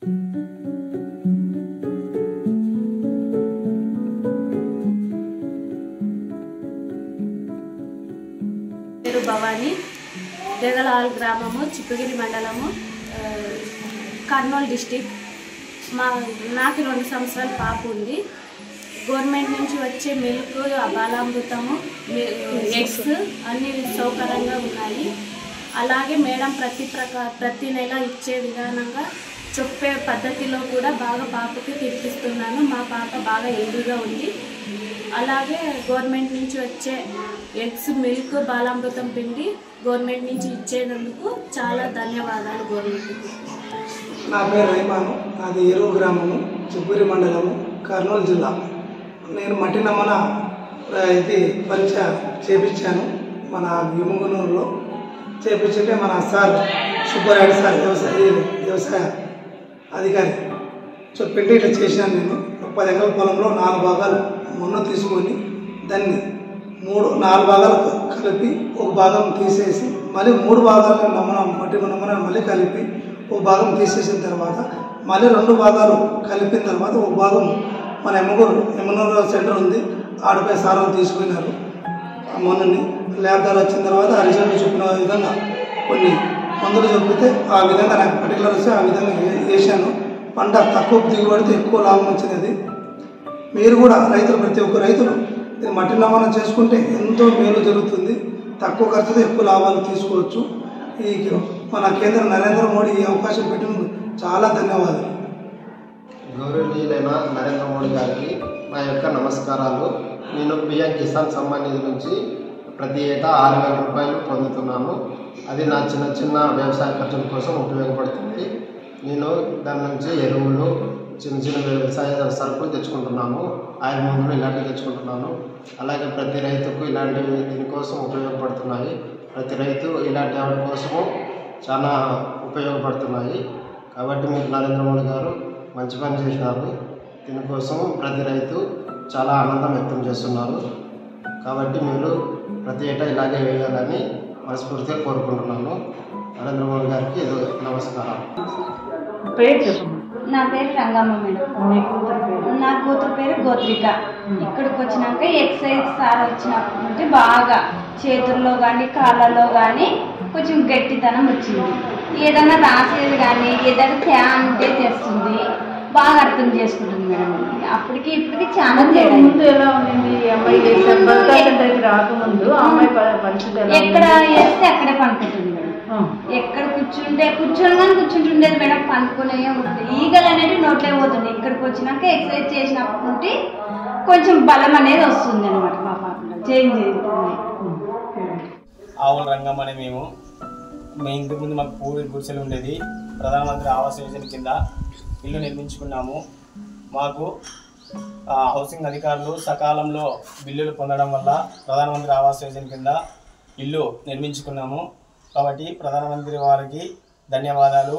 పేరు భవానీ, దేగలాల్ గ్రామము, చిప్పగిరి మండలము, కర్నూలు డిస్టిక్. నాకు 2 సంవత్సరాల పాప ఉంది. గవర్నమెంట్ నుంచి వచ్చే మిల్క్, బాలామృతము, ఎగ్స్ అన్ని సౌకర్యంగా ఉన్నాయి. అలాగే మేడం ప్రతి నెల ఇచ్చే విధానంగా చెప్పే పద్ధతిలో కూడా బాగా పాపకి తినిపిస్తున్నాను. మా పాప బాగా హెల్తీగా ఉంది. అలాగే గవర్నమెంట్ నుంచి వచ్చే ఎగ్స్, మిల్క్, బాలామృతం పిండి గవర్నమెంట్ నుంచి ఇచ్చేందుకు చాలా ధన్యవాదాలు గవర్నమెంట్కి. నా పేరు రైమాను, నాది ఏరూరు గ్రామము, చిప్పగిరి మండలము, కర్నూలు జిల్లా. నేను మట్టి నమూనా ఇది పరీక్ష చేయించాను మన విముగునూరులో. చేయించుంటే మన సార్ సుబ్బరాయుడు సార్ వ్యవసాయ అధికారి చెప్పింటే ఇట్లా చేశాను. నేను 10 ఎకరాల పొలంలో 4 భాగాలు మొన్న తీసుకొని దాన్ని 4 భాగాలు కలిపి ఒక భాగం తీసేసి మళ్ళీ 3 భాగాలు నమూనా మట్టి నమూనా మళ్ళీ కలిపి ఒక భాగం తీసేసిన తర్వాత మళ్ళీ 2 భాగాలు కలిపిన తర్వాత ఒక భాగం మన ఎమ్మనూరు సెంటర్ ఉంది, ఆడపై సారాలు తీసుకున్నారు. మొన్నని ల్యాబ్ ద్వారా వచ్చిన తర్వాత ఆ రిజల్ట్ చెప్పిన విధంగా కొన్ని మందులు చెప్పితే ఆ విధంగా నాకు పర్టికులర్ వస్తే ఆ విధంగా వేసాను. పంట తక్కువ దిగుబడితే ఎక్కువ లాభం వచ్చినది. మీరు కూడా రైతులు, ప్రతి ఒక్క రైతులు ఇది మట్టి నమూనా చేసుకుంటే ఎంతో మేలు జరుగుతుంది. తక్కువ ఖర్చుతో ఎక్కువ లాభాలు తీసుకోవచ్చు. ఈ మన కేంద్ర నరేంద్ర మోడీ ఈ అవకాశం పెట్టినందుకు చాలా ధన్యవాదాలు. గౌరవనీయులైన నరేంద్ర మోడీ గారికి నా యొక్క నమస్కారాలు. నేను పిఎం కిసాన్ సమ్మాన్ నిధి నుంచి ప్రతి ఏటా 6,000 రూపాయలు పొందుతున్నాను. అది నా చిన్న వ్యవసాయ ఖర్చుల కోసం ఉపయోగపడుతుంది. నేను దాని నుంచి ఎరువులు, చిన్న వ్యవసాయ సరుకులు తెచ్చుకుంటున్నాను. ఆయిల్ మందులు ఇలాంటివి తెచ్చుకుంటున్నాను. అలాగే ప్రతి రైతుకు ఇలాంటివి దీనికోసం ఉపయోగపడుతున్నాయి. ప్రతి రైతు ఇలాంటి వాటి కోసము చాలా ఉపయోగపడుతున్నాయి. కాబట్టి మీరు నరేంద్ర మోడీ గారు మంచి పని చేసినారు. దీనికోసం ప్రతి రైతు చాలా ఆనందం వ్యక్తం చేస్తున్నారు. కాబట్టి మీరు ప్రతి ఏటా ఇలాగే వేయాలని మనస్ఫూర్తిగా కోరుకుంటున్నాను. నరేంద్ర మోడీ గారికి నమస్కారం. నా పేరు రంగమ్మ మేడం. నా కూతురు పేరు గోత్రిక. ఇక్కడికి వచ్చినాక ఎక్సైజ్ సార్ వచ్చినప్పటి నుండి బాగా చేతుల్లో కానీ కాళ్ళలో కానీ కొంచెం గట్టితనం వచ్చింది. ఏదన్నా రాసేది కానీ ఏదైనా ఫ్యాన్ అంటే తెస్తుంది, బాగా అర్థం చేసుకుంటుంది మేడం. అప్పటికి ఇప్పటికి చాలా ముందు ఎలా ఉండింది అమ్మాయి రాకముందు? అమ్మాయి ఎక్కడ వేస్తే అక్కడే పనుకుంటుంది మేడం. ఎక్కడ కూర్చుంటుండేది మేడం. పండుకునే ఉంటుంది. ఈగలు అనేవి నోట్లే పోతుంది. ఇక్కడికి వచ్చినాక ఎక్సర్సైజ్ చేసినప్పటి నుండి కొంచెం బలం అనేది వస్తుంది అనమాట. మా పాపలో చేంజ్ అవుతుంది. ఆవుల రంగం అనే మేము ఇంతకు ముందు మాకు పూరి గుడిసెలు ఉండేది. ప్రధానమంత్రి ఆవాస్ యోజన కింద ఇల్లు నిర్మించుకున్నాము. మాకు హౌసింగ్ అధికారులు సకాలంలో బిల్లులు పొందడం వల్ల ప్రధానమంత్రి ఆవాస్ యోజన కింద ఇల్లు నిర్మించుకున్నాము. కాబట్టి ప్రధానమంత్రి వారికి ధన్యవాదాలు.